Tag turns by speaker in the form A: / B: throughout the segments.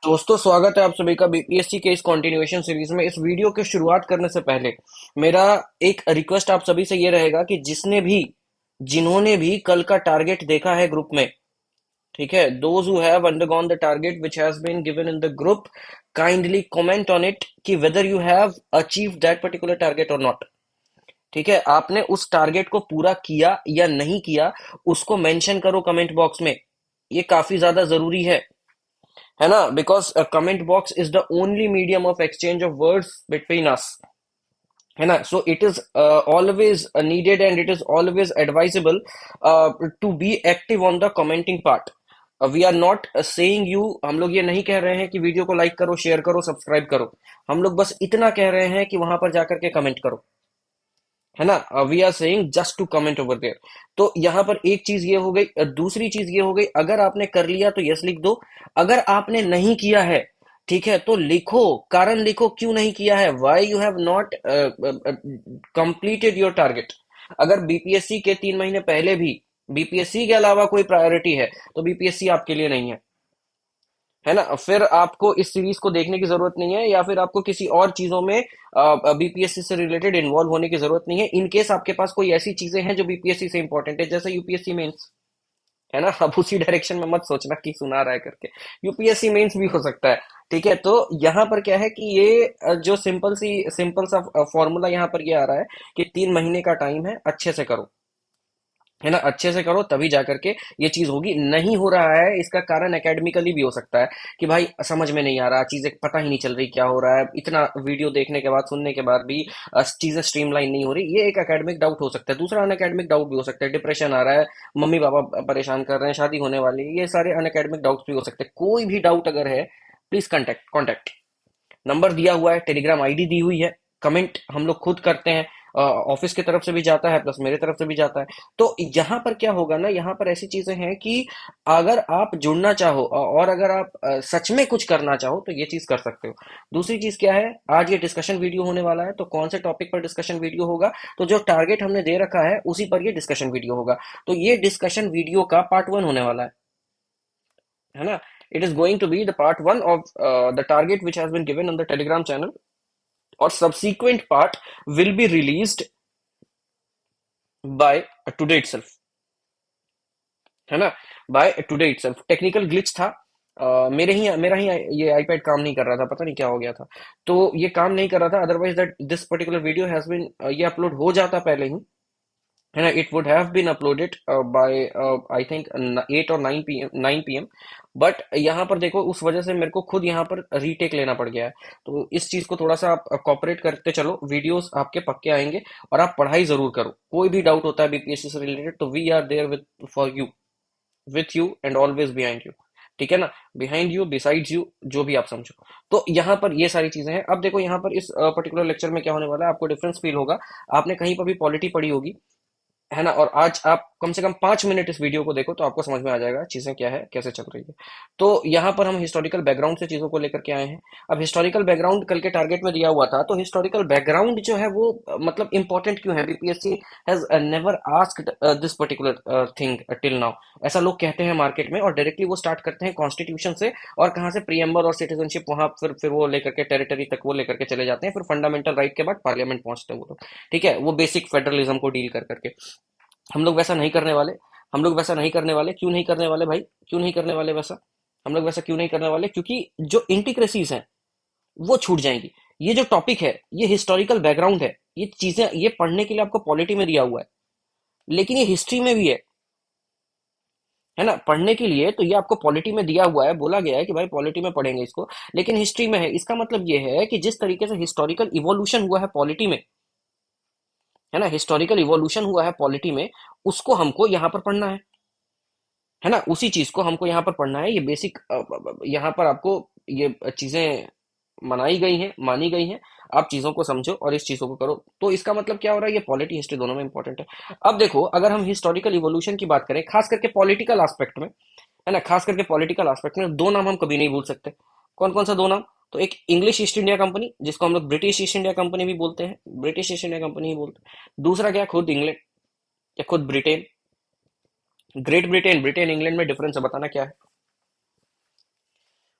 A: दोस्तों, स्वागत है आप सभी का बीपीएससी के इस कंटिन्यूएशन सीरीज में। इस वीडियो की शुरुआत करने से पहले मेरा एक रिक्वेस्ट आप सभी से ये रहेगा कि जिन्होंने भी कल का टारगेट देखा है ग्रुप में, ठीक है, those who have undergone the target which has been given in the group, kindly comment on it कि whether you have achieve that particular target और नॉट। ठीक है, आपने उस टारगेट को पूरा किया या नहीं किया, उसको मेंशन करो कमेंट बॉक्स में। ये काफी ज्यादा जरूरी है ना, because comment box is the only medium of exchange of words between us, है ना। So it is always needed and it is always advisable to be active on the commenting part. We are not saying you, हम लोग ये नहीं कह रहे हैं कि वीडियो को लाइक करो, शेयर करो, सब्सक्राइब करो। हम लोग बस इतना कह रहे हैं कि वहां पर जाकर के कमेंट करो, है ना। We are saying just to comment over there. तो यहां पर एक चीज ये हो गई। दूसरी चीज ये हो गई, अगर आपने कर लिया तो यस लिख दो। अगर आपने नहीं किया है, ठीक है, तो लिखो, कारण लिखो क्यों नहीं किया है, why you have not completed your target. अगर बीपीएससी के 3 महीने पहले भी बीपीएससी के अलावा कोई प्रायोरिटी है, तो बीपीएससी आपके लिए नहीं है ना। फिर आपको इस सीरीज को देखने की जरूरत नहीं है, या फिर आपको किसी और चीजों में बीपीएससी से रिलेटेड इन्वॉल्व होने की जरूरत नहीं है। इन केस आपके पास कोई ऐसी चीजें हैं जो बीपीएससी से इंपॉर्टेंट है, जैसे यूपीएससी मेंस, है ना। अब उसी डायरेक्शन में मत सोचना कि सुना रहा है करके, यूपीएससी मेंस भी हो सकता है। ठीक है, तो यहाँ पर क्या है कि ये जो सिंपल सा फॉर्मूला यहाँ पर ये आ रहा है कि 3 महीने का टाइम है, अच्छे से करो, है ना। अच्छे से करो तभी जाकर के ये चीज होगी। नहीं हो रहा है, इसका कारण एकेडमिकली भी हो सकता है कि भाई समझ में नहीं आ रहा, चीजें पता ही नहीं चल रही क्या हो रहा है, इतना वीडियो देखने के बाद, सुनने के बाद भी चीजें स्ट्रीमलाइन नहीं हो रही। ये एक एकेडमिक डाउट हो सकता है। दूसरा अन एकेडमिक डाउट भी हो सकता है, डिप्रेशन आ रहा है, मम्मी पापा परेशान कर रहे हैं, शादी होने वाली है, ये सारे अन एकेडमिक डाउट भी हो सकते हैं। कोई भी डाउट अगर है, प्लीज कॉन्टेक्ट। नंबर दिया हुआ है, टेलीग्राम आईडी दी हुई है, कमेंट हम लोग खुद करते हैं, ऑफिस की तरफ से भी जाता है, प्लस मेरे तरफ से भी जाता है। तो यहाँ पर क्या होगा ना, यहाँ पर ऐसी चीजें हैं कि अगर आप जुड़ना चाहो और अगर आप सच में कुछ करना चाहो, तो ये चीज कर सकते हो। दूसरी चीज क्या है, आज ये डिस्कशन वीडियो होने वाला है, तो कौन से टॉपिक पर डिस्कशन वीडियो होगा, तो जो टारगेट हमने दे रखा है उसी पर ये डिस्कशन वीडियो होगा। तो ये डिस्कशन वीडियो का पार्ट 1 होने वाला है ना। It is going to be the part 1 of the target which has been given on the Telegram channel, और subsequent part will be released by today itself, है ना। By today itself. Technical glitch था, मेरा ही ये iPad काम नहीं कर रहा था, पता नहीं क्या हो गया था, तो ये काम नहीं कर रहा था। Otherwise that this particular video has been, ये अपलोड हो जाता पहले ही, है ना। It would have been uploaded by I think 8 और 9 पी एम। बट यहाँ पर देखो, उस वजह से मेरे को खुद यहाँ पर रीटेक लेना पड़ गया है। तो इस चीज को थोड़ा सा आप कॉपरेट करते चलो, वीडियोस आपके पक्के आएंगे। और आप पढ़ाई जरूर करो, कोई भी डाउट होता है बीपीएससी से रिलेटेड, तो we are there with you and always behind you. ठीक है ना, बिहाइंड यू, बिसाइड्स यू, जो भी आप समझो। तो यहाँ पर ये सारी चीजें हैं। अब देखो, यहाँ पर इस पर्टिकुलर लेक्चर में क्या होने वाला है, आपको डिफरेंस फील होगा। आपने कहीं पर भी पॉलिटी पढ़ी होगी, है ना, और आज आप कम से कम 5 मिनट इस वीडियो को देखो, तो आपको समझ में आ जाएगा चीजें क्या है, कैसे चल रही है। तो यहाँ पर हम हिस्टोरिकल बैकग्राउंड से चीजों को लेकर के आए हैं। अब हिस्टोरिकल बैकग्राउंड कल के टारगेट में दिया हुआ था, तो हिस्टोरिकल बैकग्राउंड जो है वो मतलब इंपॉर्टेंट क्यों है, BPSC has never asked this particular thing till now. ऐसा लोग कहते हैं मार्केट में, और डायरेक्टली वो स्टार्ट करते हैं कॉन्स्टिट्यूशन से, और कहाँ से प्रीएम्बल और सिटीजनशिप, वहां फिर वो लेकर के टेरिटरी तक वो लेकर के चले जाते हैं, फिर फंडामेंटल राइट के बाद पार्लियामेंट पहुंचते हैं वो लोग। ठीक है, वो बेसिक फेडरलिज्म को डील कर करके। हम लोग वैसा नहीं करने वाले। हम लोग वैसा नहीं करने वाले। क्यों नहीं करने वाले भाई, क्यों नहीं करने वाले वैसा? हम लोग वैसा क्यों नहीं करने वाले? क्योंकि जो इंटिक्रेसीज हैं वो छूट जाएंगी। ये जो टॉपिक है, ये हिस्टोरिकल बैकग्राउंड है, ये चीजें ये पढ़ने के लिए आपको पॉलिटी में दिया हुआ है, लेकिन ये हिस्ट्री में भी है ना। पढ़ने के लिए तो ये आपको पॉलिटी में दिया हुआ है, बोला गया है कि भाई पॉलिटी में पढ़ेंगे इसको, लेकिन हिस्ट्री में है। इसका मतलब ये है कि जिस तरीके से हिस्टोरिकल इवोल्यूशन हुआ है पॉलिटी में, है ना, हिस्टोरिकल इवोल्यूशन हुआ है पॉलिटी में, उसको हमको यहाँ पर पढ़ना है ना। उसी चीज को हमको यहाँ पर पढ़ना है। ये बेसिक यहाँ पर आपको ये चीजें मनाई गई हैं, मानी गई हैं। आप चीजों को समझो और इस चीजों को करो। तो इसका मतलब क्या हो रहा है, ये पॉलिटी हिस्ट्री दोनों में इंपॉर्टेंट है। अब देखो, अगर हम हिस्टोरिकल इवोल्यूशन की बात करें, खास करके पॉलिटिकल एस्पेक्ट में, है ना, खास करके पॉलिटिकल एस्पेक्ट में, दो नाम हम कभी नहीं भूल सकते। कौन कौन सा दो नाम? तो एक इंग्लिश ईस्ट इंडिया कंपनी, जिसको हम लोग ब्रिटिश ईस्ट इंडिया कंपनी भी बोलते हैं, ब्रिटिश ईस्ट इंडिया कंपनी ही बोलते हैं। दूसरा क्या, खुद इंग्लैंड या खुद Britain, great Britain. Britain England में डिफरेंस है, बताना क्या है?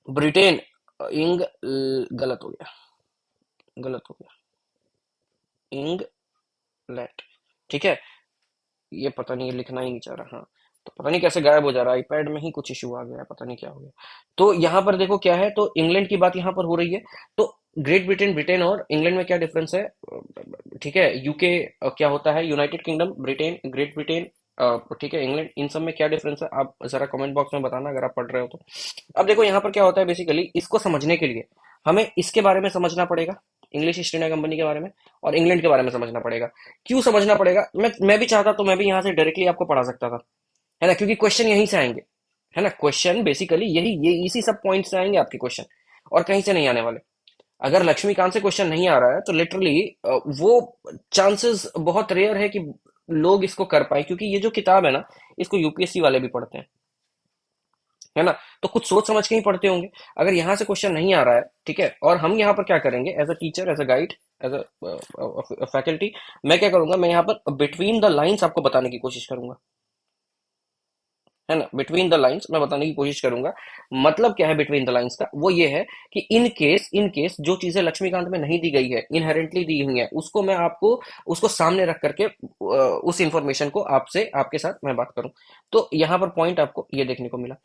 A: ब्रिटेन गलत हो गया, गलत हो गया। इंगलैंड, ठीक है। ये पता नहीं, ये लिखना ही नहीं चाह रहा। हाँ, तो पता नहीं कैसे गायब हो जा रहा है, आईपैड में ही कुछ इशू आ गया है, पता नहीं क्या हो गया। तो यहाँ पर देखो क्या है, तो इंग्लैंड की बात यहाँ पर हो रही है। तो ग्रेट ब्रिटेन, ब्रिटेन और इंग्लैंड में क्या डिफरेंस है, ठीक है। यूके क्या होता है, United kingdom, Britain, great Britain, ठीक है, इंग्लैंड, इन सब में क्या डिफरेंस है, आप जरा कमेंट बॉक्स में बताना अगर आप पढ़ रहे हो तो। अब देखो यहाँ पर क्या होता है, बेसिकली इसको समझने के लिए हमें इसके बारे में समझना पड़ेगा, इंग्लिश ईस्ट इंडिया कंपनी के बारे में, और इंग्लैंड के बारे में समझना पड़ेगा। क्यों समझना पड़ेगा, मैं भी चाहता तो मैं भी यहाँ से डायरेक्टली आपको पढ़ा सकता था, है ना, क्योंकि क्वेश्चन यहीं से आएंगे, है ना, क्वेश्चन बेसिकली यही ये इसी सब पॉइंट से आएंगे आपके क्वेश्चन, और कहीं से नहीं आने वाले। अगर लक्ष्मीकांत से क्वेश्चन नहीं आ रहा है तो लिटरली वो चांसेस बहुत रेयर है कि लोग इसको कर पाए, क्योंकि ये जो किताब है ना, इसको यूपीएससी वाले भी पढ़ते हैं, है ना। तो कुछ सोच समझ के ही पढ़ते होंगे। अगर यहाँ से क्वेश्चन नहीं आ रहा है, ठीक है, और हम यहाँ पर क्या करेंगे as a teacher, as a guide, as a faculty, मैं क्या करूंगा, मैं यहाँ पर बिटवीन द लाइंस आपको बताने की कोशिश करूंगा, है ना, बिटवीन द लाइंस मैं बताने की कोशिश करूंगा। मतलब क्या है बिटवीन द लाइंस का, वो ये है कि इन केस जो चीजें लक्ष्मीकांत में नहीं दी गई है, इनहेरेंटली दी हुई है, उसको मैं आपको उसको सामने रख करके उस इंफॉर्मेशन को आपसे आपके साथ मैं बात करूं। तो यहाँ पर पॉइंट आपको ये देखने को मिला।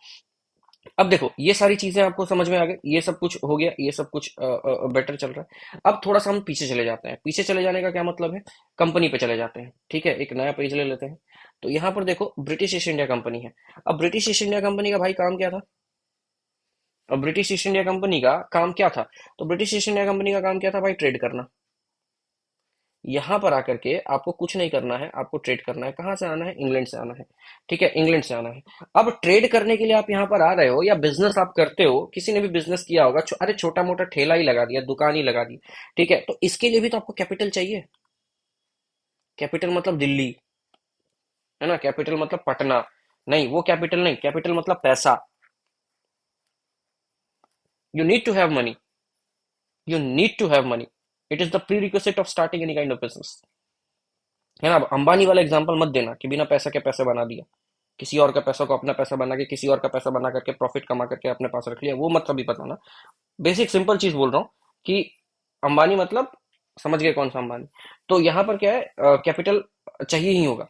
A: अब देखो ये सारी चीजें आपको समझ में आ गई, ये सब कुछ हो गया, ये सब कुछ बेटर चल रहा है। अब थोड़ा सा हम पीछे चले जाते हैं, पीछे चले जाने का क्या मतलब है, कंपनी पे चले जाते हैं, ठीक है, एक नया पेज ले लेते हैं। तो यहाँ पर देखो ब्रिटिश ईस्ट इंडिया कंपनी है। अब ब्रिटिश ईस्ट इंडिया कंपनी का भाई काम क्या था, अब ब्रिटिश ईस्ट इंडिया कंपनी का काम क्या था, तो ब्रिटिश ईस्ट इंडिया कंपनी का काम क्या था भाई, ट्रेड करना। यहाँ पर आकर के आपको कुछ नहीं करना है, आपको ट्रेड करना है। कहाँ से आना है, इंग्लैंड से आना है, ठीक है, इंग्लैंड से आना है। अब ट्रेड करने के लिए आप यहाँ पर आ रहे हो, या बिजनेस आप करते हो, किसी ने भी बिजनेस किया होगा, अरे छोटा मोटा ठेला ही लगा दिया, दुकान ही लगा दी, ठीक है, तो इसके लिए भी तो आपको कैपिटल चाहिए। कैपिटल मतलब दिल्ली, है ना, कैपिटल मतलब पटना, नहीं वो कैपिटल नहीं, कैपिटल मतलब पैसा। You need to have money, you need to have money, it is the pre request of starting any kind of business, है ना। अब अंबानी वाला एग्जांपल मत देना कि बिना पैसा के पैसे बना दिया, किसी और का पैसा को अपना पैसा बना के, किसी और का पैसा बना करके प्रॉफिट कमा करके अपने पास रख लिया, वो मत कभी बताना। बेसिक सिंपल चीज बोल रहा हूँ कि अंबानी मतलब, समझ गए कौन सा अंबानी। तो यहाँ पर क्या है, कैपिटल चाहिए ही होगा,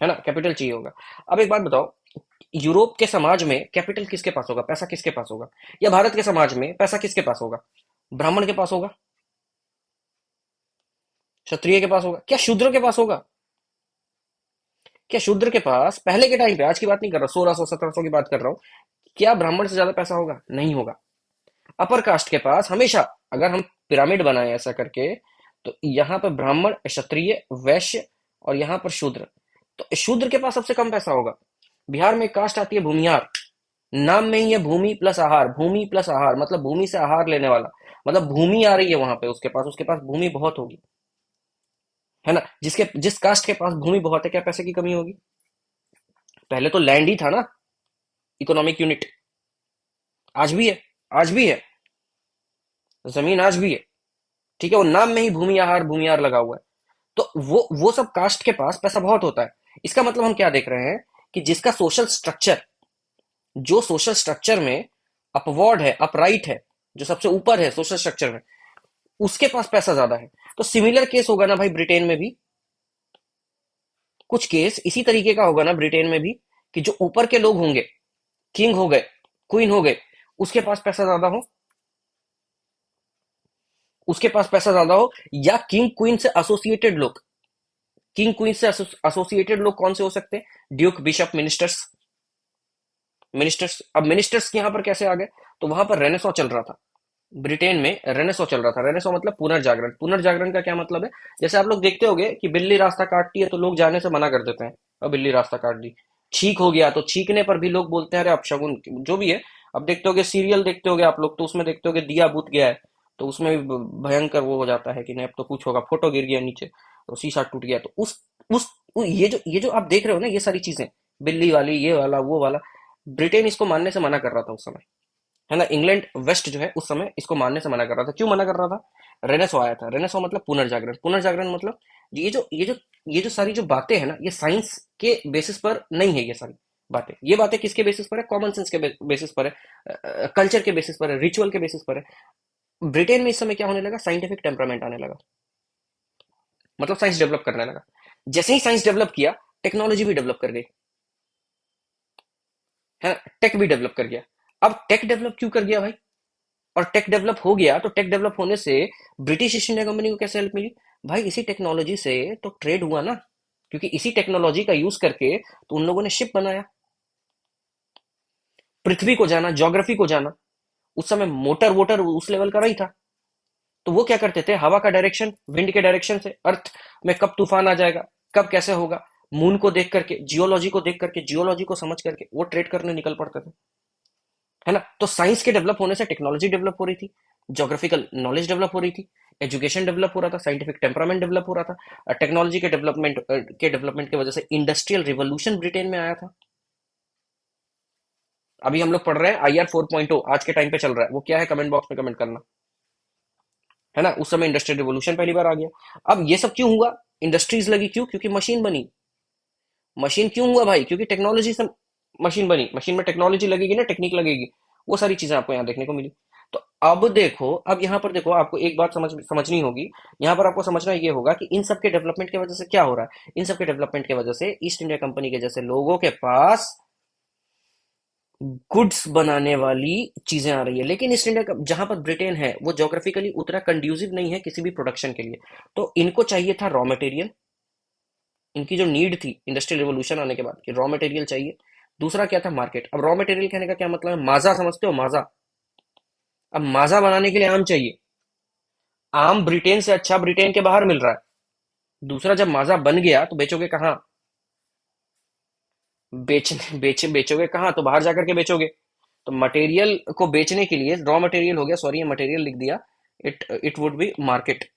A: है ना, कैपिटल चाहिए होगा। अब एक बात बताओ, यूरोप के समाज में कैपिटल किसके पास होगा, पैसा किसके पास होगा, या भारत के समाज में पैसा किसके पास होगा, ब्राह्मण के पास होगा, क्षत्रिय के पास होगा, क्या शूद्र के पास होगा, क्या शूद्र के पास पहले के टाइम पे, आज की बात नहीं कर रहा, 1600 1700 की बात कर रहा हूँ, क्या ब्राह्मण से ज्यादा पैसा होगा, नहीं होगा। अपर कास्ट के पास हमेशा, अगर हम पिरामिड बनाए ऐसा करके, तो यहाँ पर ब्राह्मण, क्षत्रिय, वैश्य, और यहाँ पर शूद्र, तो शूद्र के पास सबसे कम पैसा होगा। बिहार में एक कास्ट आती है भूमिहार, नाम में ही है भूमि प्लस आहार, भूमि प्लस आहार मतलब भूमि से आहार लेने वाला, मतलब भूमि आ रही है वहां पे, उसके पास भूमि बहुत होगी, है ना। जिस कास्ट के पास भूमि बहुत है, क्या पैसे की कमी होगी, पहले तो लैंड ही था ना, इकोनॉमिक यूनिट, आज भी है, आज भी है, जमीन आज भी है, ठीक है, वो नाम में ही भूमि आहार लगा हुआ है। तो वो सब कास्ट के पास पैसा बहुत होता है। इसका मतलब हम क्या देख रहे हैं, कि जिसका सोशल स्ट्रक्चर, जो सोशल स्ट्रक्चर में अपवर्ड है, अपराइट है, जो सबसे ऊपर है सोशल स्ट्रक्चर में, उसके पास पैसा ज्यादा है। तो सिमिलर केस होगा ना भाई ब्रिटेन में भी, कुछ केस इसी तरीके का होगा ना ब्रिटेन में भी, कि जो ऊपर के लोग होंगे, किंग हो गए, क्वीन हो गए, उसके पास पैसा ज्यादा हो, उसके पास पैसा ज्यादा हो, या किंग क्वीन से एसोसिएटेड लोग, किंग क्वीन से एसोसिएटेड लोग कौन से हो सकते हैं, ड्यूक, बिशप, मिनिस्टर्स, मिनिस्टर्स। अब मिनिस्टर्स यहाँ पर कैसे आ गए, तो वहां पर रेनेसॉ चल रहा था, ब्रिटेन में रेनेसो चल रहा था। रेनेसो मतलब पुनर्जागरण, पुनर्जागरण का क्या मतलब है, जैसे आप लोग देखते होंगे कि बिल्ली रास्ता काटती है तो लोग जाने से मना कर देते हैं, अब बिल्ली रास्ता काट दी। छींक हो गया तो छींकने पर भी लोग बोलते हैं अरे अपशगुन, जो भी है। अब देखते होगे सीरियल, देखते होगे आप लोग, तो उसमें देखते होगे दिया बुझ गया है, तो उसमें भी भयंकर वो हो जाता है कि नहीं अब तो कुछ होगा, फोटो गिर गया नीचे, तो शीशा टूट गया, तो ये जो आप देख रहे हो ना, ये सारी चीजें, बिल्ली वाली, ये वाला, वो वाला, ब्रिटेन इसको मानने से मना कर रहा था उस समय, है ना। इंग्लैंड वेस्ट जो है उस समय इसको मानने से मना कर रहा था। क्यों मना कर रहा था, रेनेसो आया था, रेनेसो मतलब पुनर्जागरण, पुनर्जागरण मतलब ये जो सारी जो बातें हैं ना, ये साइंस के बेसिस पर नहीं है, ये सारी बातें, ये बातें किसके बेसिस पर है? कॉमन सेंस के बेसिस पर है, कल्चर के बेसिस पर है, रिचुअल के बेसिस पर है। ब्रिटेन में इस समय क्या होने लगा? साइंटिफिक टेम्परामेंट आने लगा, मतलब साइंस डेवलप करने लगा। जैसे ही साइंस डेवलप किया, टेक्नोलॉजी भी डेवलप कर गई, है ना? टेक भी डेवलप कर गया। अब टेक डेवलप क्यों कर गया भाई? और टेक डेवलप हो गया तो टेक डेवलप होने से ब्रिटिश ईस्ट इंडिया कंपनी को कैसे हेल्प मिली? भाई इसी टेक्नोलॉजी से तो ट्रेड हुआ ना, क्योंकि इसी टेक्नोलॉजी का यूज करके तो उन लोगों ने शिप बनाया, पृथ्वी को जाना, ज्योग्राफी को जाना। उस समय मोटर वोटर उस लेवल का नहीं था, तो वो क्या करते थे? हवा का डायरेक्शन, विंड के डायरेक्शन से, अर्थ में कब तूफान आ जाएगा, कब कैसे होगा, मून को देख करके, जियोलॉजी को देख करके, जियोलॉजी को समझ करके वो ट्रेड करने निकल पड़ते थे, है ना? तो साइंस के डेवलप होने से टेक्नोलॉजी डेवलप हो रही थी, ज्योग्राफिकल नॉलेज डेवलप हो रही थी, एजुकेशन डेवलप हो रहा था, साइंटिफिक टेम्परामेंट डेवलप हो रहा था, टेक्नोलॉजी के डेवलपमेंट की वजह से इंडस्ट्रियल रिवोल्यूशन ब्रिटेन में आया था। अभी हम लोग पढ़ रहे हैं IR 4.0, आज के टाइम पे चल रहा है, वो क्या है? कमेंट बॉक्स में कमेंट करना, है ना? उस समय इंडस्ट्रियल रिवोल्यूशन पहली बार आ गया। अब ये सब क्यों हुआ? इंडस्ट्रीज लगी, क्यों? क्योंकि मशीन बनी। मशीन क्यों हुआ भाई? क्योंकि टेक्नोलॉजी से मशीन बनी, मशीन में टेक्नोलॉजी लगेगी ना, टेक्निक लगेगी, वो सारी चीजें आपको यहाँ देखने को मिली। तो अब देखो, अब यहाँ पर देखो, आपको एक बात समझनी होगी। यहाँ पर आपको समझना ये होगा कि इन सब के डेवलपमेंट की वजह से क्या हो रहा है। इन सब के डेवलपमेंट की वजह से ईस्ट इंडिया कंपनी के जैसे लोगों के पास गुड्स बनाने वाली चीजें आ रही है। लेकिन ईस्ट इंडिया का जहां पर ब्रिटेन है, वो जोग्राफिकली उतना कंड्यूसिव नहीं है किसी भी प्रोडक्शन के लिए। तो इनको चाहिए था रॉ मटेरियल, इनकी जो नीड थी इंडस्ट्रियल रिवोल्यूशन आने के बाद कि रॉ मटेरियल चाहिए। दूसरा क्या था? मार्केट। अब रॉ मटेरियल कहने का क्या मतलब है? माजा समझते हो? माजा। अब माजा बनाने के लिए आम चाहिए। आम ब्रिटेन से अच्छा ब्रिटेन के बाहर मिल रहा है। दूसरा, जब माजा बन गया तो बेचोगे कहाँ? बेचोगे कहाँ? तो बाहर जाकर के बेचोगे। तो मटेरियल को बेचने के लिए, रॉ मटेरियल हो गया, सॉरी ये मटेरियल लिख दिया, it would be market.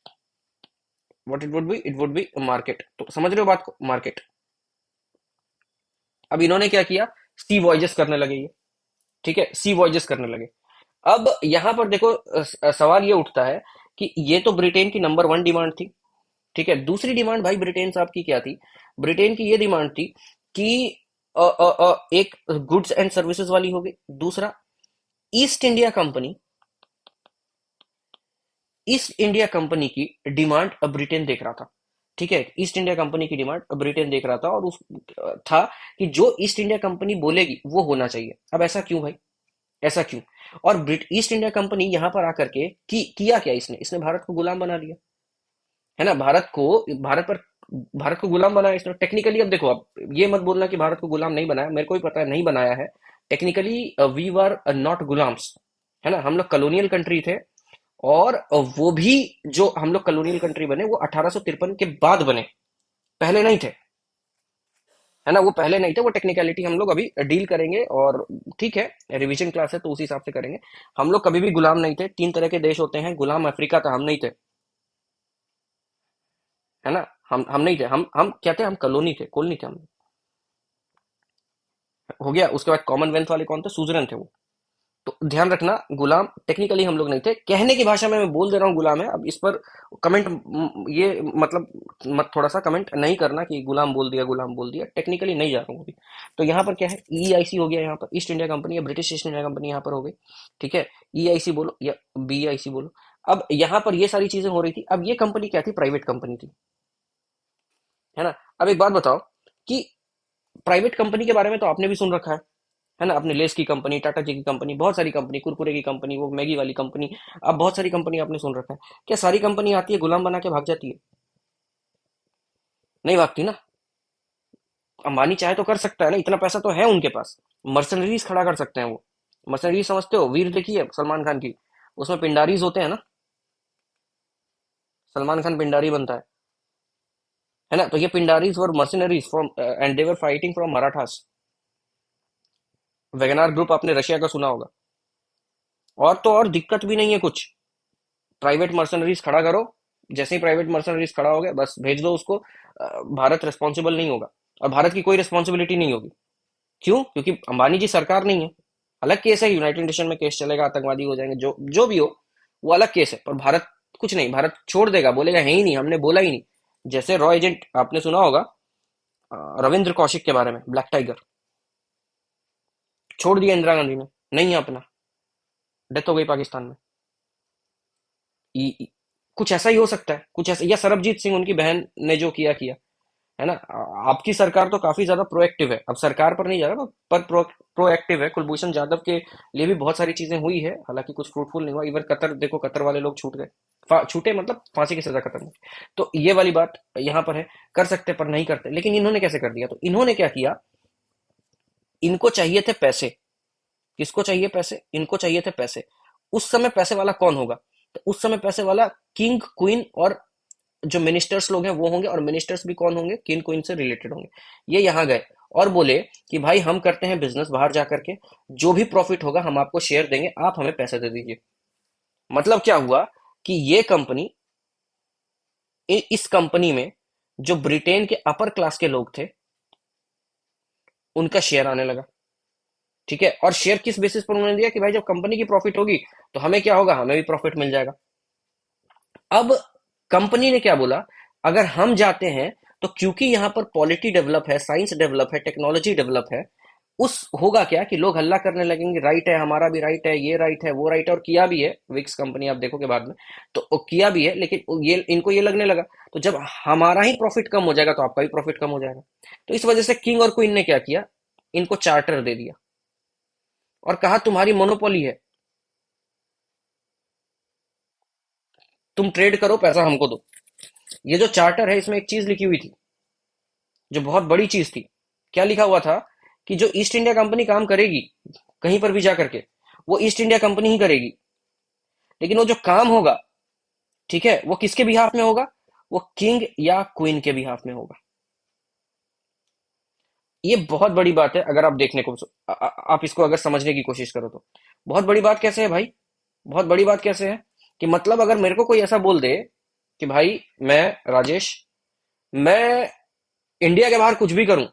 A: What it would be market. तो समझ रहे हो बात को? मार्केट। अब इन्होंने क्या किया? सी वॉयजेस करने लगे ये, ठीक है, सी वॉयजेस करने लगे। अब यहां पर देखो, सवाल ये उठता है कि ये तो ब्रिटेन की नंबर वन डिमांड थी, ठीक है। दूसरी डिमांड भाई ब्रिटेन साहब की क्या थी? ब्रिटेन की ये डिमांड थी कि एक गुड्स एंड सर्विसेज वाली होगी। दूसरा, east India company, east India company की डिमांड अब ब्रिटेन देख रहा था, ठीक है। ईस्ट इंडिया कंपनी की डिमांड अब ब्रिटेन देख रहा था, और उस था कि जो ईस्ट इंडिया कंपनी बोलेगी वो होना चाहिए। अब ऐसा क्यों भाई? ऐसा क्यों? और ब्रिट ईस्ट इंडिया कंपनी यहां पर आकर के किया क्या? इसने इसने भारत को गुलाम बना लिया, है ना? भारत को गुलाम बनाया इसने टेक्निकली। अब देखो, अब ये मत बोलना कि भारत को गुलाम नहीं बनाया, मेरे को भी पता है नहीं बनाया है। टेक्निकली वी वर नॉट गुलाम्स, है ना? हम लोग कॉलोनियल कंट्री थे। और वो भी, जो हम लोग कॉलोनियल कंट्री बने वो 1853 के बाद बने, पहले नहीं थे, है ना? वो पहले नहीं थे। वो टेक्निकलिटी हम लोग अभी डील करेंगे, और ठीक है, रिवीजन क्लास है तो उसी हिसाब से करेंगे। हम लोग कभी भी गुलाम नहीं थे। तीन तरह के देश होते हैं, गुलाम अफ्रीका था, हम नहीं थे, है ना? हम नहीं थे, हम क्या थे? हम कॉलोनी थे, कॉलोनी थे हम। हो गया। उसके बाद कॉमनवेल्थ वाले कौन थे? सुजरन थे वो। तो ध्यान रखना, गुलाम टेक्निकली हम लोग नहीं थे। कहने की भाषा में मैं बोल दे रहा हूँ गुलाम है। अब इस पर कमेंट, ये मतलब मत थोड़ा सा कमेंट नहीं करना कि गुलाम बोल दिया, गुलाम बोल दिया। टेक्निकली नहीं जा रहा हूँ अभी। तो यहाँ पर क्या है? EIC हो गया, यहाँ पर ईस्ट इंडिया कंपनी या ब्रिटिश ईस्ट इंडिया कंपनी यहाँ पर हो गई, ठीक है। EIC बोलो या BIC बोलो। अब यहाँ पर ये सारी चीजें हो रही थी। अब ये कंपनी क्या थी? प्राइवेट कंपनी थी, है ना? अब एक बात बताओ कि प्राइवेट कंपनी के बारे में तो आपने भी सुन रखा है ना? अपने लेस की कंपनी, टाटा जी की कंपनी, बहुत सारी कंपनी, कुरकुरे की कंपनी, वो मैगी वाली कंपनी, अब बहुत सारी कंपनी आपने सुन रखा है। क्या सारी कंपनी आती है गुलाम बना के भाग जाती है? नहीं भागती ना। अंबानी चाहे तो कर सकता है ना, इतना पैसा तो है उनके पास। मर्सनरीज खड़ा कर सकते हैं वो। मर्सनरीज समझते हो? वीर देखी है सलमान खान की, उसमें पिंडारीज होते हैं ना, सलमान खान पिंडारी बनता है ना? तो ये Pindaris were mercenaries from and they were fighting from Marathas. Wagner group आपने रशिया का सुना होगा। और तो और दिक्कत भी नहीं है कुछ, प्राइवेट मर्सनरीज खड़ा करो। जैसे ही प्राइवेट मर्सनरीज खड़ा हो गया, बस भेज दो उसको। भारत रिस्पॉन्सिबल नहीं होगा, और भारत की कोई रिस्पॉन्सिबिलिटी नहीं होगी। क्यों? क्योंकि अंबानी जी सरकार नहीं है। अलग केस है, यूनाइटेड नेशन में केस चलेगा, आतंकवादी हो जाएंगे, जो जो भी हो, वो अलग केस है। पर भारत कुछ नहीं, भारत छोड़ देगा, बोलेगा है ही नहीं, हमने बोला ही नहीं। जैसे रॉ एजेंट आपने सुना होगा, रविंद्र कौशिक के बारे में, ब्लैक टाइगर, छोड़ दिया इंदिरा गांधी ने, नहीं है अपना, डेथ हो गई पाकिस्तान में। कुछ ऐसा ही हो सकता है, कुछ ऐसा, या सरबजीत सिंह उनकी बहन ने जो किया किया, है ना। आपकी सरकार तो काफी ज्यादा प्रोएक्टिव है, अब सरकार पर नहीं जा रहा, पर प्रोएक्टिव है। कुलभूषण जाधव के लिए भी बहुत सारी चीजें हुई है, हालांकि कुछ फ्रूटफुल नहीं हुआ। इवन कतर देखो, कतर वाले लोग छूट गए, छूटे मतलब फांसी की सजा खत्म हुई। तो ये वाली बात यहाँ पर है, कर सकते पर नहीं करते। लेकिन इन्होंने कैसे कर दिया, तो इन्होंने क्या किया, इनको चाहिए थे पैसे। किसको चाहिए पैसे, इनको चाहिए थे पैसे। उस समय पैसे वाला कौन होगा, तो उस समय पैसे वाला किंग क्वीन और जो मिनिस्टर्स लोग हैं वो होंगे, और मिनिस्टर्स भी कौन होंगे, किंग क्वीन से रिलेटेड होंगे। ये यहां गए और बोले कि भाई हम करते हैं बिजनेस बाहर जाकर के, जो भी प्रॉफिट होगा हम आपको शेयर देंगे, आप हमें पैसे दे दीजिए। मतलब क्या हुआ कि ये कंपनी, इस कंपनी में जो ब्रिटेन के अपर क्लास के लोग थे उनका शेयर आने लगा। ठीक है, और शेयर किस बेसिस पर उन्होंने दिया कि भाई जब कंपनी की प्रॉफिट होगी तो हमें क्या होगा, हमें भी प्रॉफिट मिल जाएगा। अब कंपनी ने क्या बोला, अगर हम जाते हैं तो क्योंकि यहां पर पॉलिटी डेवलप है, साइंस डेवलप है, टेक्नोलॉजी डेवलप है, उस होगा क्या कि लोग हल्ला करने लगेंगे, राइट है, हमारा भी राइट है, ये राइट है, वो राइट है। और किया भी है, विक्स कंपनी आप देखोगे बाद में, तो वो किया भी है। लेकिन ये इनको ये लगने लगा, तो जब हमारा ही प्रॉफिट कम हो जाएगा तो आपका भी प्रॉफिट कम हो जाएगा। तो इस वजह से किंग और क्वीन ने क्या किया, इनको चार्टर दे दिया और कहा तुम्हारी मोनोपोली है, तुम ट्रेड करो, पैसा हमको दो। ये जो चार्टर है इसमें एक चीज लिखी हुई थी जो बहुत बड़ी चीज थी। क्या लिखा हुआ था कि जो ईस्ट इंडिया कंपनी काम करेगी कहीं पर भी जा करके, वो ईस्ट इंडिया कंपनी ही करेगी। लेकिन वो जो काम होगा, ठीक है, वो किसके बिहाफ में होगा, वो किंग या क्वीन के बिहाफ में होगा। ये बहुत बड़ी बात है, अगर आप देखने को आप इसको अगर समझने की कोशिश करो तो बहुत बड़ी बात कैसे है भाई, बहुत बड़ी बात कैसे है कि मतलब अगर मेरे को कोई ऐसा बोल दे कि भाई मैं राजेश, मैं इंडिया के बाहर कुछ भी करूं,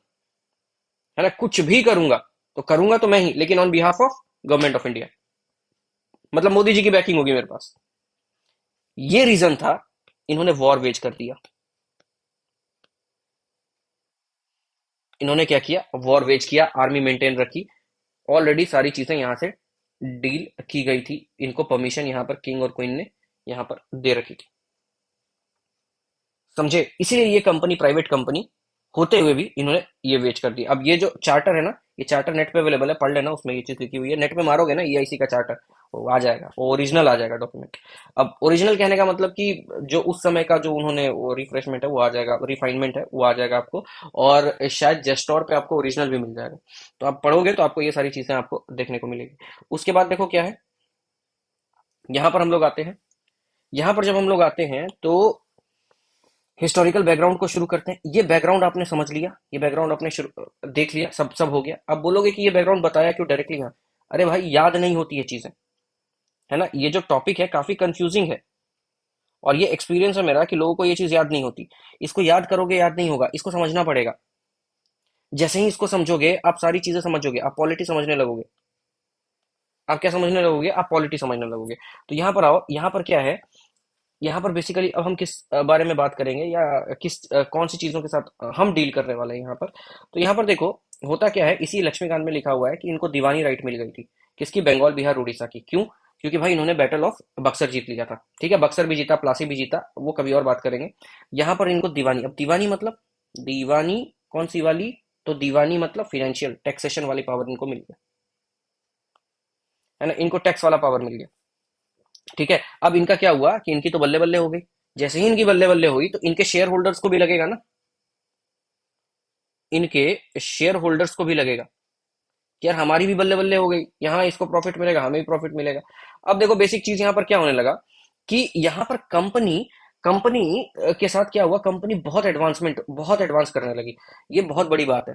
A: है ना, कुछ भी करूंगा, तो करूंगा तो मैं ही, लेकिन on behalf of government of India, मतलब मोदी जी की बैकिंग होगी मेरे पास। ये रीजन था, इन्होंने वॉर वेज कर दिया। इन्होंने क्या किया, वॉर वेज किया, आर्मी मेंटेन रखी, ऑलरेडी सारी चीजें यहां से डील की गई थी, इनको परमिशन यहां पर किंग और क्वीन ने यहां पर दे रखी थी। समझे, इसीलिए ये कंपनी प्राइवेट कंपनी होते हुए भी इन्होंने ये वेच कर दिया। अब ये जो चार्टर है ना, ये चार्टर नेट पे अवेलेबल है, पढ़ लेना, उसमें ये चीज लिखी हुई है। नेट पे मारोगे ना ईआईसी का चार्टर, वो आ जाएगा, वो ओरिजिनल आ जाएगा डॉक्यूमेंट। अब ओरिजिनल कहने का मतलब कि जो उस समय का जो उन्होंने वो रिफ्रेशमेंट है वो आ जाएगा, रिफाइनमेंट है वो आ जाएगा आपको। और शायद जेस्टोर पे आपको ओरिजिनल भी मिल जाएगा। तो आप पढ़ोगे तो आपको ये सारी चीजें आपको देखने को मिलेगी। उसके बाद देखो क्या है, यहाँ पर हम लोग आते हैं। यहाँ पर जब हम लोग आते हैं तो हिस्टोरिकल बैकग्राउंड को शुरू करते हैं। ये बैकग्राउंड आपने समझ लिया, ये बैकग्राउंड आपने देख लिया, सब सब हो गया। अब बोलोगे कि ये बैकग्राउंड बताया क्यों डायरेक्टली यहाँ, अरे भाई याद नहीं होती ये चीजें, है ना। ये जो टॉपिक है काफी कंफ्यूजिंग है, और ये एक्सपीरियंस है मेरा कि लोगों को ये चीज याद नहीं होती। इसको याद करोगे याद नहीं होगा, इसको समझना पड़ेगा। जैसे ही इसको समझोगे आप सारी चीजें समझोगे, आप पॉलिटी समझने लगोगे। आप क्या समझने लगोगे, आप पॉलिटी समझने लगोगे। तो यहाँ पर आओ, यहाँ पर क्या है, यहाँ पर बेसिकली अब हम किस बारे में बात करेंगे, या किस कौन सी चीजों के साथ हम डील करने वाले हैं यहाँ पर। तो यहाँ पर देखो, होता क्या है, इसी लक्ष्मीकांत में लिखा हुआ है कि इनको दीवानी राइट मिल गई थी। किसकी, बंगाल बिहार उड़ीसा की। क्यों, क्योंकि भाई इन्होंने बैटल ऑफ बक्सर जीत लिया था। ठीक है, बक्सर भी जीता, प्लासी भी जीता, वो कभी और बात करेंगे। यहाँ पर इनको दीवानी, अब दीवानी मतलब, दीवानी कौन सी वाली, तो दीवानी मतलब फिनेंशियल टैक्सेशन वाली पावर इनको मिल गया, है ना, इनको टैक्स वाला पावर मिल गया। ठीक है, अब इनका क्या हुआ कि इनकी तो बल्ले बल्ले हो गई। जैसे ही इनकी बल्ले बल्ले हुई तो इनके शेयर होल्डर्स को भी लगेगा ना, इनके शेयर होल्डर्स को भी लगेगा कि यार हमारी भी बल्ले बल्ले हो गई, यहाँ इसको प्रॉफिट मिलेगा, हमें भी प्रॉफिट मिलेगा। अब देखो बेसिक चीज यहाँ पर क्या होने लगा कि यहाँ पर कंपनी कंपनी के साथ क्या हुआ, कंपनी बहुत एडवांस करने लगी। ये बहुत बड़ी बात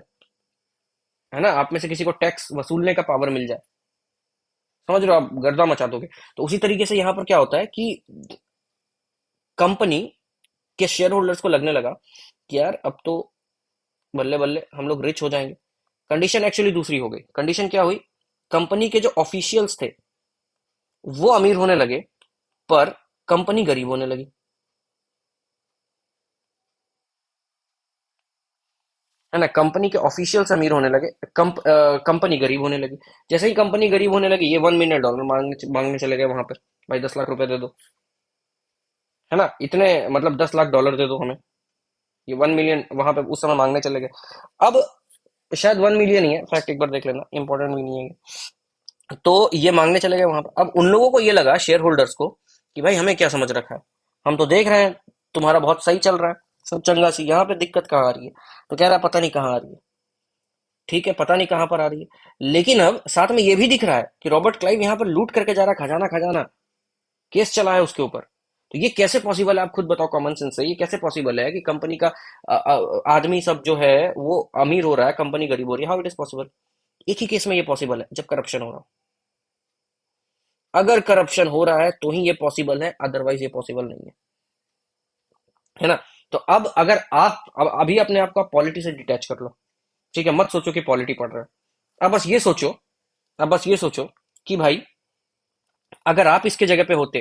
A: है ना। आप में से किसी को टैक्स वसूलने का पावर मिल जाए, समझ रहे हो, आप गर्दा मचा दोगे। तो उसी तरीके से यहाँ पर क्या होता है कि कंपनी के शेयर होल्डर्स को लगने लगा कि यार अब तो बल्ले बल्ले हम लोग रिच हो जाएंगे। कंडीशन एक्चुअली दूसरी हो गई। कंडीशन क्या हुई, कंपनी के जो ऑफिशियल्स थे वो अमीर होने लगे, पर कंपनी गरीब होने लगी। है ना, कंपनी के ऑफिशियल्स अमीर होने लगे, कंपनी गरीब होने लगी। जैसे ही कंपनी गरीब होने लगी, ये $1 मिलियन मांगने चले गए वहां पर, भाई 10 लाख रुपए दे दो, है ना, इतने मतलब $10 लाख दे दो हमें। ये 1 मिलियन वहां पे उस समय मांगने चले गए। अब शायद 1 मिलियन ही है, फैक्ट एक बार देख लेना, इंपॉर्टेंट भी नहीं है। तो ये मांगने चले गए वहां पर। अब उन लोगों को ये लगा, शेयर होल्डर्स को, कि भाई हमें क्या समझ रखा है, हम तो देख रहे हैं तुम्हारा बहुत सही चल रहा है, सब चंगा सी, यहाँ पे दिक्कत कहाँ आ रही है? तो कह रहा है पता नहीं कहाँ आ रही है। ठीक है, पता नहीं कहाँ पर आ रही है, लेकिन अब साथ में ये भी दिख रहा है कि रॉबर्ट क्लाइव यहाँ पर लूट करके जा रहा है, खजाना खजाना, केस चला है उसके ऊपर। तो ये कैसे पॉसिबल है, आप खुद बताओ कॉमन सेंस से, ये कैसे पॉसिबल है कि कंपनी का आदमी सब जो है वो अमीर हो रहा है, कंपनी गरीब हो रही है? How it is possible? एक ही केस में ये पॉसिबल है, जब करप्शन हो रहा हो। अगर करप्शन हो रहा है तो ही ये पॉसिबल है, अदरवाइज ये पॉसिबल नहीं है, है ना? तो अब अगर आप अब अभी अपने आप को पॉलिटी से डिटैच कर लो, ठीक है, मत सोचो कि पॉलिटी पढ़ रहे हो। अब बस ये सोचो, अब बस ये सोचो कि भाई अगर आप इसके जगह पे होते,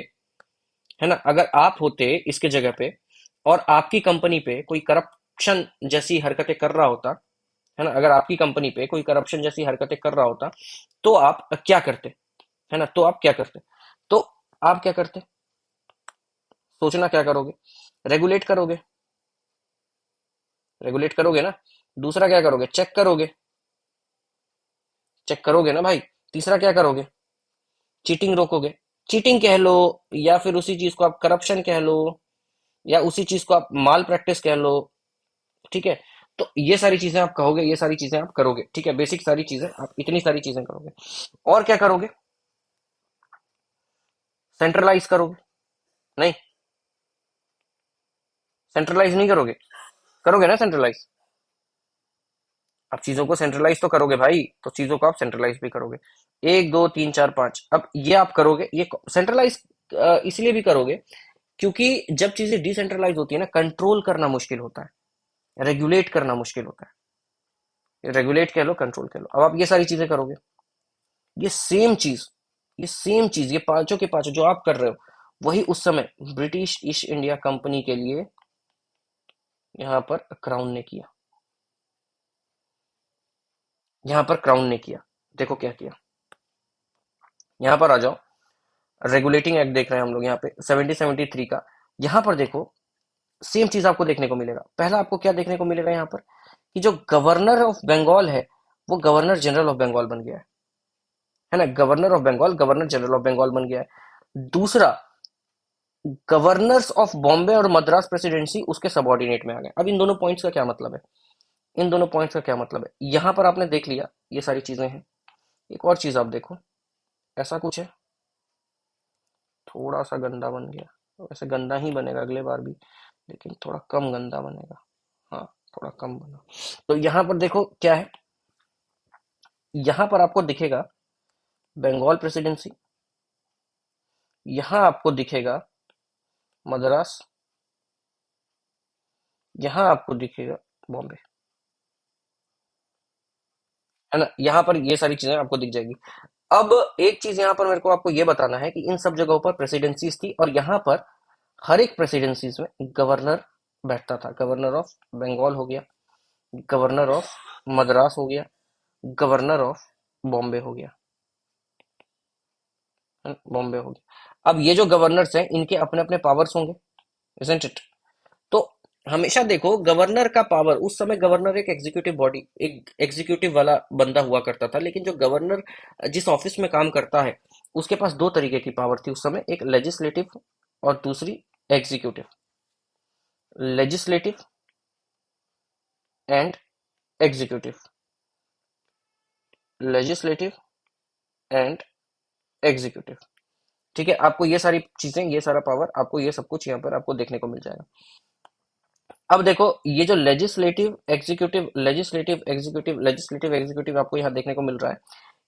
A: है ना, अगर आप होते इसके जगह पे, और आपकी कंपनी पे कोई करप्शन जैसी हरकतें कर रहा होता, है ना, अगर आपकी कंपनी पे कोई करप्शन जैसी हरकतें कर रहा होता, तो आप क्या करते? है ना, तो आप क्या करते? तो आप क्या करते? सोचना क्या करोगे? रेगुलेट करोगे, रेगुलेट करोगे ना। दूसरा क्या करोगे? चेक करोगे, चेक करोगे ना भाई। तीसरा क्या करोगे? चीटिंग रोकोगे, चीटिंग कह लो, या फिर उसी चीज को आप करप्शन कह लो, या उसी चीज को आप माल प्रैक्टिस कह लो, ठीक है। तो ये सारी चीजें आप कहोगे, ये सारी चीजें आप करोगे, ठीक है, बेसिक सारी चीजें आप, इतनी सारी चीजें करोगे। और क्या करोगे? सेंट्रलाइज करोगे? नहीं, सेंट्रलाइज नहीं करोगे, करोगे ना सेंट्रलाइज। अब चीजों को सेंट्रलाइज तो करोगे भाई, तो चीजों को आप सेंट्रलाइज भी करोगे। एक दो तीन चार पांच, अब ये आप करोगे, ये सेंट्रलाइज इसलिए भी करोगे क्योंकि जब चीजें डिसेंट्रलाइज होती है ना, कंट्रोल करना मुश्किल होता है, रेगुलेट करना मुश्किल होता है। रेगुलेट कह लो, कंट्रोल कह लो, अब आप ये सारी चीजें करोगे। ये सेम चीज, ये सेम चीज, ये पांचों के पांचों जो आप कर रहे हो, वही उस समय ब्रिटिश ईस्ट इंडिया कंपनी के लिए यहां पर क्राउन ने किया, यहां पर क्राउन ने किया। देखो क्या किया, यहां पर आ जाओ। रेगुलेटिंग एक्ट देख रहे हैं हम लोग यहाँ पे 1773 का। यहां पर देखो, सेम चीज आपको देखने को मिलेगा। पहला आपको क्या देखने को मिलेगा यहाँ पर, कि जो गवर्नर ऑफ बंगाल है, वो गवर्नर जनरल ऑफ बंगाल बन गया है ना, governor of Bengal governor general of Bengal बन गया है। दूसरा, गवर्नर्स ऑफ बॉम्बे और मद्रास प्रेसिडेंसी उसके सबॉर्डिनेट में आ गए। अब इन दोनों पॉइंट्स का क्या मतलब है, इन दोनों पॉइंट्स का क्या मतलब है? यहां पर आपने देख लिया, ये सारी चीजें हैं। एक और चीज आप देखो, ऐसा कुछ है, थोड़ा सा गंदा बन गया, वैसे गंदा ही बनेगा अगले बार भी, लेकिन थोड़ा कम गंदा बनेगा। हाँ, थोड़ा कम बना। तो यहां पर देखो क्या है, यहां पर आपको दिखेगा बंगाल प्रेसिडेंसी, यहां आपको दिखेगा मद्रास, यहां आपको दिखेगा बॉम्बे, है ना, यहां पर ये सारी चीजें आपको दिख जाएगी। अब एक चीज यहां पर मेरे को आपको ये बताना है कि इन सब जगहों पर प्रेसिडेंसीज थी, और यहां पर हर एक प्रेसिडेंसीज में गवर्नर बैठता था। गवर्नर ऑफ बंगाल हो गया, गवर्नर ऑफ मद्रास हो गया, गवर्नर ऑफ बॉम्बे हो गया, बॉम्बे हो गया। अब ये जो गवर्नर्स हैं, इनके अपने अपने पावर्स होंगे, isn't it? तो हमेशा देखो, गवर्नर का पावर उस समय, गवर्नर एक एग्जीक्यूटिव बॉडी, एक एग्जीक्यूटिव वाला बंदा हुआ करता था, लेकिन जो गवर्नर जिस ऑफिस में काम करता है, उसके पास दो तरीके की पावर थी उस समय, एक लेजिस्लेटिव और दूसरी executive. Legislative and executive, legislative and executive, ठीक है। आपको ये सारी चीजें, ये सारा पावर आपको, ये सब कुछ यहाँ पर आपको देखने को मिल जाएगा। अब देखो, ये जो legislative executive, legislative executive, legislative executive आपको यहाँ देखने को मिल रहा है।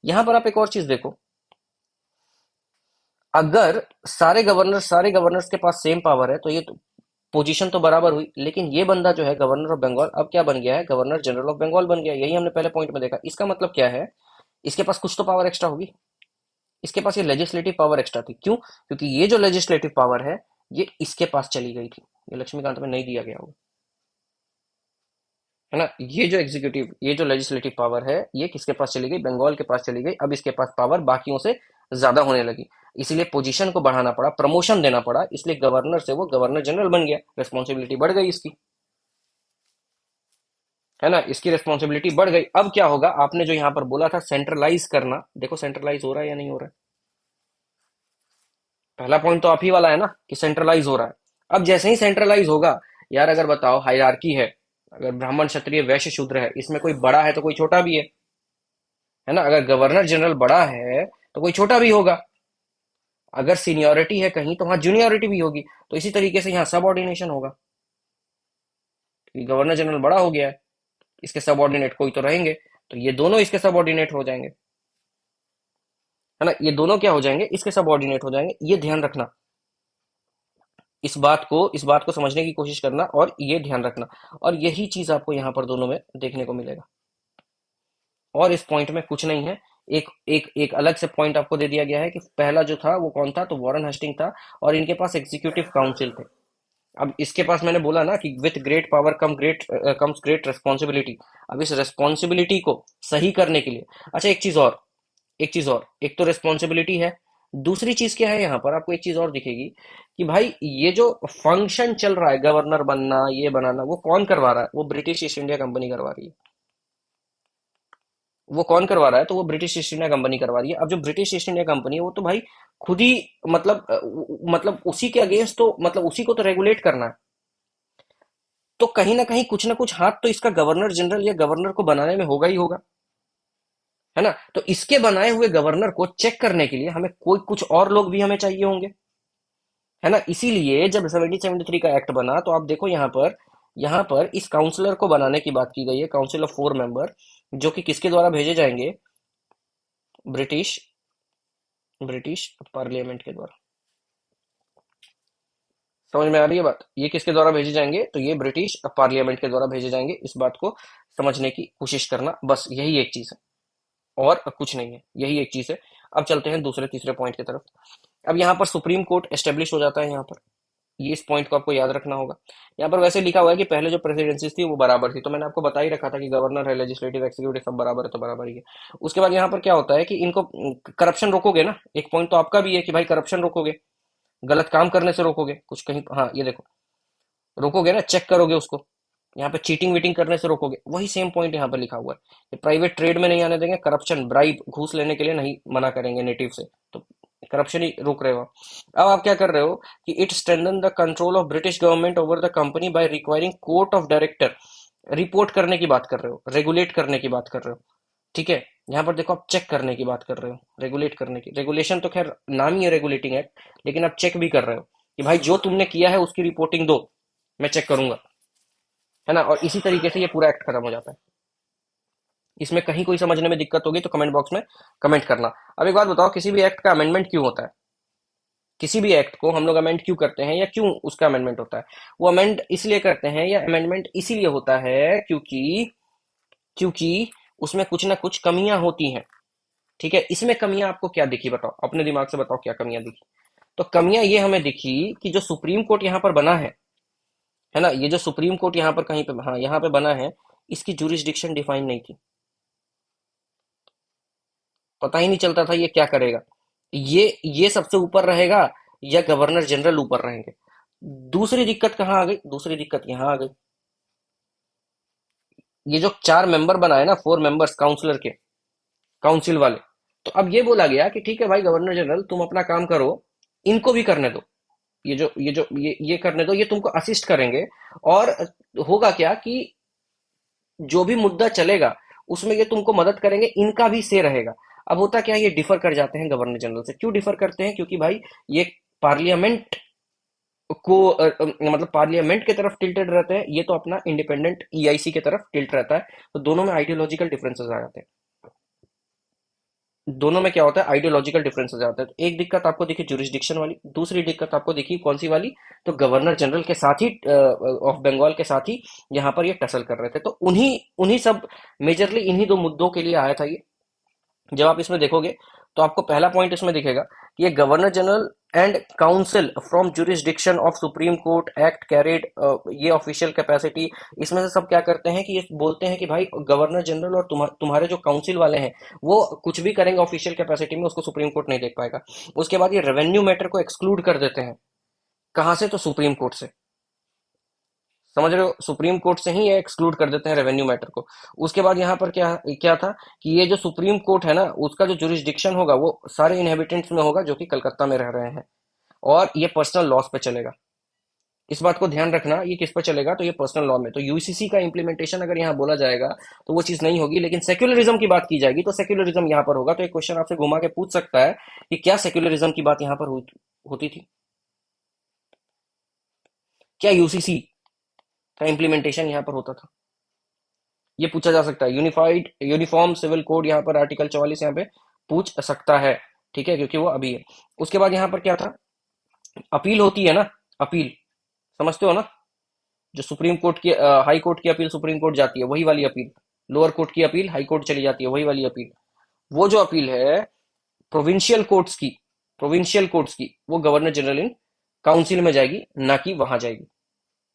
A: यहाँ पर आप एक और चीज देखो, अगर सारे गवर्नर्स के पास सेम पावर है, तो ये पोजीशन तो बराबर हुई, लेकिन ये बंदा जो है गवर्नर ऑफ बंगाल, अब क्या बन गया है? गवर्नर जनरल ऑफ बंगाल बन गया। यही हमने पहले पॉइंट में देखा। इसका मतलब क्या है? इसके पास कुछ तो पावर एक्स्ट्रा होगी, इसके पास ये लेजिस्लेटिव पावर एक्स्ट्रा थी। क्यों? क्योंकि ये जो लेजिस्लेटिव पावर है, ये इसके पास चली गई थी, ये लक्ष्मीकांत में नहीं दिया गया होगा। है ना। ये जो लेजिस्लेटिव पावर है, ये किसके पास चली गई? बंगाल के पास चली गई। अब इसके पास पावर बाकियों से ज्यादा होने लगी, इसीलिए पोजीशन को बढ़ाना पड़ा, प्रमोशन देना पड़ा, इसलिए गवर्नर से वो गवर्नर जनरल बन गया, रिस्पॉन्सिबिलिटी बढ़ गई इसकी, है ना। इसकी रिस्पॉन्सिबिलिटी बढ़ गई। अब क्या होगा, आपने जो यहाँ पर बोला था सेंट्रलाइज करना, देखो सेंट्रलाइज हो रहा है या नहीं हो रहा है। पहला पॉइंट तो आप ही वाला है ना कि सेंट्रलाइज हो रहा है। अब जैसे ही सेंट्रलाइज होगा, यार अगर बताओ हायरार्की है, अगर ब्राह्मण क्षत्रिय वैश्य शूद्र है, इसमें कोई बड़ा है तो कोई छोटा भी है ना। अगर गवर्नर जनरल बड़ा है तो कोई छोटा भी होगा, अगर सीनियोरिटी है कहीं तो वहां जूनियरिटी भी होगी। तो इसी तरीके से यहाँ सबऑर्डिनेशन होगा कि गवर्नर जनरल बड़ा हो गया है, इसके सबऑर्डिनेट कोई तो रहेंगे, तो ये दोनों इसके सबऑर्डिनेट हो जाएंगे, है ना। ये दोनों क्या हो जाएंगे? इसके सबऑर्डिनेट हो जाएंगे। ये ध्यान रखना, इस बात को समझने की कोशिश करना और ये ध्यान रखना। और यही चीज आपको यहाँ पर दोनों में देखने को मिलेगा, और इस पॉइंट में कुछ नहीं है। एक एक एक अलग से पॉइंट आपको दे दिया गया है कि पहला जो था वो कौन था, तो वॉरेन हेस्टिंग था, और इनके पास एग्जीक्यूटिव काउंसिल थे। अब इसके पास मैंने बोला ना कि with great power comes great responsibility. अब इस रिस्पॉन्सिबिलिटी को सही करने के लिए, अच्छा एक तो रिस्पॉन्सिबिलिटी है, दूसरी चीज क्या है यहाँ पर आपको एक चीज और दिखेगी कि भाई ये जो फंक्शन चल रहा है गवर्नर बनना ये बनाना, वो कौन करवा रहा है? वो ब्रिटिश ईस्ट इंडिया कंपनी करवा रही है। वो कौन करवा रहा है? तो वो ब्रिटिश ईस्ट इंडिया कंपनी करवा रही है। अब जो ब्रिटिश ईस्ट इंडिया कंपनी है वो तो भाई खुद ही मतलब उसी के अगेंस्ट, तो मतलब उसी को तो रेगुलेट करना है। तो कहीं ना कुछ हाथ तो इसका गवर्नर जनरल या गवर्नर को बनाने में होगा ही होगा, है ना। तो इसके बनाए हुए गवर्नर को चेक करने के लिए हमें कोई कुछ और लोग भी हमें चाहिए होंगे, है ना। इसीलिए जब 1773 का एक्ट बना तो आप देखो यहाँ पर इस काउंसलर को बनाने की बात की गई है, काउंसिल ऑफ 4 मेंबर, जो कि किसके द्वारा भेजे जाएंगे? ब्रिटिश ब्रिटिश पार्लियामेंट के द्वारा। समझ में आ रही है बात? ये किसके द्वारा भेजे जाएंगे? तो ये ब्रिटिश पार्लियामेंट के द्वारा भेजे जाएंगे। इस बात को समझने की कोशिश करना, बस यही एक चीज है और कुछ नहीं है, यही एक चीज है। अब चलते हैं दूसरे तीसरे पॉइंट की तरफ। अब यहाँ पर सुप्रीम कोर्ट एस्टेब्लिश हो जाता है यहाँ पर, ये इस पॉइंट को आपको याद रखना होगा। यहाँ पर वैसे लिखा हुआ है कि पहले जो प्रेसिडेंसीज थी वो बराबर थी, तो मैंने आपको बता ही रखा था कि गवर्नर है, लेजिस्लेटिव एक्सिक्यूटिव सब बराबर है, तो बराबर ही है। उसके बाद यहाँ पर क्या होता है कि इनको करप्शन रोकोगे ना, एक पॉइंट तो आपका भी है कि भाई करप्शन रोकोगे, गलत काम करने से रोकोगे, कुछ कहीं, हाँ ये देखो, रोकोगे ना, चेक करोगे उसको, यहाँ पे चीटिंग वीटिंग करने से रोकोगे। वही सेम पॉइंट यहाँ पे लिखा हुआ है कि प्राइवेट ट्रेड में नहीं आने देंगे, करप्शन ब्राइब घूस लेने के लिए नहीं मना करेंगे नेटिव से, तो करप्शन ही रोक रहे हो आप। अब आप क्या कर रहे हो कि it strengthen the control of British government over the company by requiring court of director. Report करने की बात कर रहे हो, रेगुलेट करने की बात कर रहे हो, ठीक है। यहाँ पर देखो आप चेक करने की बात कर रहे हो, रेगुलेट करने की, रेगुलेशन तो खैर नाम ही है रेगुलेटिंग एक्ट, लेकिन आप चेक भी कर रहे हो कि भाई जो तुमने किया है उसकी रिपोर्टिंग दो, मैं चेक करूंगा, है ना। और इसी तरीके से ये पूरा एक्ट खत्म हो जाता है। इसमें कहीं कोई समझने में दिक्कत होगी तो कमेंट बॉक्स में कमेंट करना। अब एक बात बताओ, किसी भी एक्ट का अमेंडमेंट क्यों होता है? किसी भी एक्ट को हम लोग अमेंड क्यों करते हैं या क्यों उसका अमेंडमेंट होता है? वो अमेंड इसलिए करते हैं या अमेंडमेंट इसीलिए होता है क्योंकि क्योंकि उसमें कुछ ना कुछ कमियां होती हैं, ठीक है। इसमें कमियां आपको क्या दिखी बताओ, अपने दिमाग से बताओ क्या कमियां दिखी। तो कमियां ये हमें दिखी कि जो सुप्रीम कोर्ट यहाँ पर बना है ना, ये जो सुप्रीम कोर्ट यहाँ पर कहीं पे, हाँ यहाँ पे बना है, इसकी जुरिस्डिक्शन डिफाइन नहीं थी, पता ही नहीं चलता था ये क्या करेगा, ये सबसे ऊपर रहेगा या गवर्नर जनरल ऊपर रहेंगे। दूसरी दिक्कत कहाँ आ गई? दूसरी दिक्कत यहाँ आ गई, ये जो 4 मेंबर बनाए ना, 4 मेंबर्स काउंसलर के, काउंसिल वाले, तो अब ये बोला गया कि ठीक है भाई गवर्नर जनरल तुम अपना काम करो, इनको भी करने दो, ये करने दो, ये तुमको असिस्ट करेंगे। और होगा क्या कि जो भी मुद्दा चलेगा उसमें ये तुमको मदद करेंगे, इनका भी से रहेगा। अब होता क्या है, ये डिफर कर जाते हैं गवर्नर जनरल से। क्यों डिफर करते हैं? क्योंकि भाई ये पार्लियामेंट मतलब पार्लियामेंट की तरफ टिल्टेड रहते हैं, ये तो अपना इंडिपेंडेंट ईआईसी की तरफ टिल्ट रहता है। तो दोनों में आइडियोलॉजिकल डिफरेंसेस आ जाते हैं, दोनों में क्या होता है, आइडियोलॉजिकल डिफरेंसेस आते हैं। तो एक दिक्कत आपको दिखी जुरिस्डिक्शन वाली, दूसरी दिक्कत आपको दिखी कौन सी वाली, तो गवर्नर जनरल के साथ ही ऑफ बंगाल के साथ ही यहाँ पर ये टसल कर रहे थे। तो उन्हीं उन्हीं सब मेजरली इन्हीं दो मुद्दों के लिए आया था ये। जब आप इसमें देखोगे तो आपको पहला पॉइंट इसमें दिखेगा कि ये governor general and council from jurisdiction of supreme court act carried, ये ऑफिशियल कैपेसिटी, इसमें से सब क्या करते हैं कि ये बोलते हैं कि भाई गवर्नर जनरल और तुम्हारे जो काउंसिल वाले हैं वो कुछ भी करेंगे ऑफिशियल कैपेसिटी में, उसको सुप्रीम कोर्ट नहीं देख पाएगा। उसके बाद ये रेवेन्यू मैटर को एक्सक्लूड कर देते हैं। कहां से? तो सुप्रीम कोर्ट से। समझ रहे हो? सुप्रीम कोर्ट से ही ये एक्सक्लूड कर देते हैं रेवेन्यू मैटर को। उसके बाद यहाँ पर क्या क्या था कि ये जो सुप्रीम कोर्ट है ना, उसका जो जुरिस्डिक्शन होगा वो सारे इनहेबिटेंट्स में होगा जो कि कलकत्ता में रह रहे हैं, और ये पर्सनल लॉस पे चलेगा। इस बात को ध्यान रखना, ये किस पर चलेगा? तो ये पर्सनल लॉ में। तो यूसीसी का इंप्लीमेंटेशन अगर यहाँ बोला जाएगा तो वो चीज नहीं होगी, लेकिन सेक्युलरिज्म की बात की जाएगी तो सेक्युलरिज्म यहाँ पर होगा। तो एक क्वेश्चन आपसे घुमा के पूछ सकता है कि क्या सेक्युलरिज्म की बात यहाँ पर होती थी? क्या यूसीसी का इंप्लीमेंटेशन यहाँ पर होता था? ये पूछा जा सकता है। यूनिफाइड यूनिफॉर्म सिविल कोड यहाँ पर आर्टिकल 44 यहाँ पे पूछ सकता है, ठीक है, क्योंकि वो अभी है। उसके बाद यहाँ पर क्या था? अपील होती है ना, अपील, समझते हो ना? जो सुप्रीम कोर्ट की हाई कोर्ट की अपील सुप्रीम कोर्ट जाती है, वही वाली अपील। लोअर कोर्ट की अपील हाई कोर्ट चली जाती है, वही वाली अपील। वो जो अपील है प्रोविंशियल कोर्ट्स की, प्रोविंशियल कोर्ट्स की, वो गवर्नर जनरल इन काउंसिल में जाएगी, ना कि वहां जाएगी।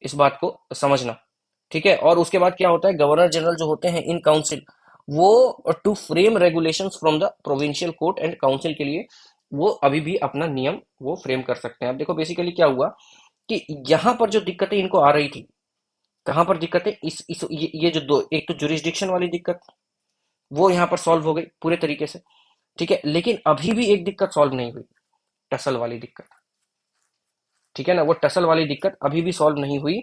A: इस बात को समझना, ठीक है। और उसके बाद क्या होता है, गवर्नर जनरल जो होते हैं इन काउंसिल, वो to frame regulations from the provincial court and council के लिए वो अभी भी अपना नियम वो फ्रेम कर सकते हैं। अब देखो बेसिकली क्या हुआ कि यहाँ पर जो दिक्कतें इनको आ रही थी, कहाँ पर दिक्कतें, ये जो दो, एक तो जुरिस्डिक्शन वाली दिक्कत, वो यहाँ पर सॉल्व हो गई पूरे तरीके से, ठीक है। लेकिन अभी भी एक दिक्कत सॉल्व नहीं हुई, टसल वाली दिक्कत, ठीक है ना। वो टसल वाली दिक्कत अभी भी सॉल्व नहीं हुई,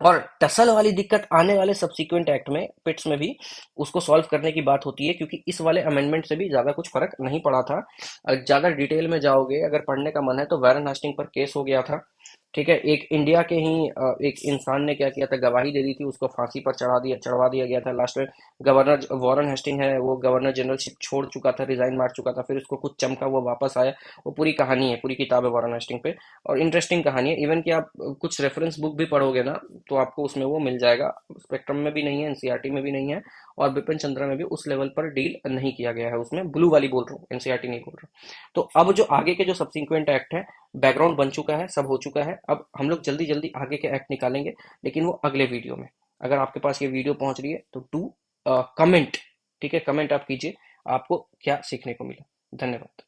A: और टसल वाली दिक्कत आने वाले सब्सिक्वेंट एक्ट में, पिट्स में भी उसको सॉल्व करने की बात होती है, क्योंकि इस वाले अमेंडमेंट से भी ज्यादा कुछ फर्क नहीं पड़ा था। ज्यादा डिटेल में जाओगे अगर पढ़ने का मन है तो वैरन हास्टिंग पर केस हो गया था, ठीक है। एक इंडिया के ही एक इंसान ने क्या किया था, गवाही दे दी थी, उसको फांसी पर चढ़वा दिया गया था लास्ट में। गवर्नर वॉरेन हेस्टिंग है, वो गवर्नर जनरलशिप छोड़ चुका था, रिजाइन मार चुका था, फिर उसको कुछ चमका, वो वापस आया। वो पूरी कहानी है, पूरी किताब है वॉरेन हेस्टिंग पे, और इंटरेस्टिंग कहानी है। इवन कि आप कुछ रेफरेंस बुक भी पढ़ोगे ना तो आपको उसमें वो मिल जाएगा। स्पेक्ट्रम में भी नहीं है, एनसीईआरटी में भी नहीं है, और बिपिन चंद्रा में भी उस लेवल पर डील नहीं किया गया है। उसमें ब्लू वाली बोल रहा हूँ, एनसीईआरटी नहीं बोल रहा। तो अब जो आगे के जो सब्सिक्वेंट एक्ट है, बैकग्राउंड बन चुका है, सब हो चुका है। अब हम लोग जल्दी जल्दी आगे के एक्ट निकालेंगे, लेकिन वो अगले वीडियो में। अगर आपके पास ये वीडियो पहुंच रही है तो टू कमेंट, ठीक है, कमेंट आप कीजिए आपको क्या सीखने को मिला। धन्यवाद।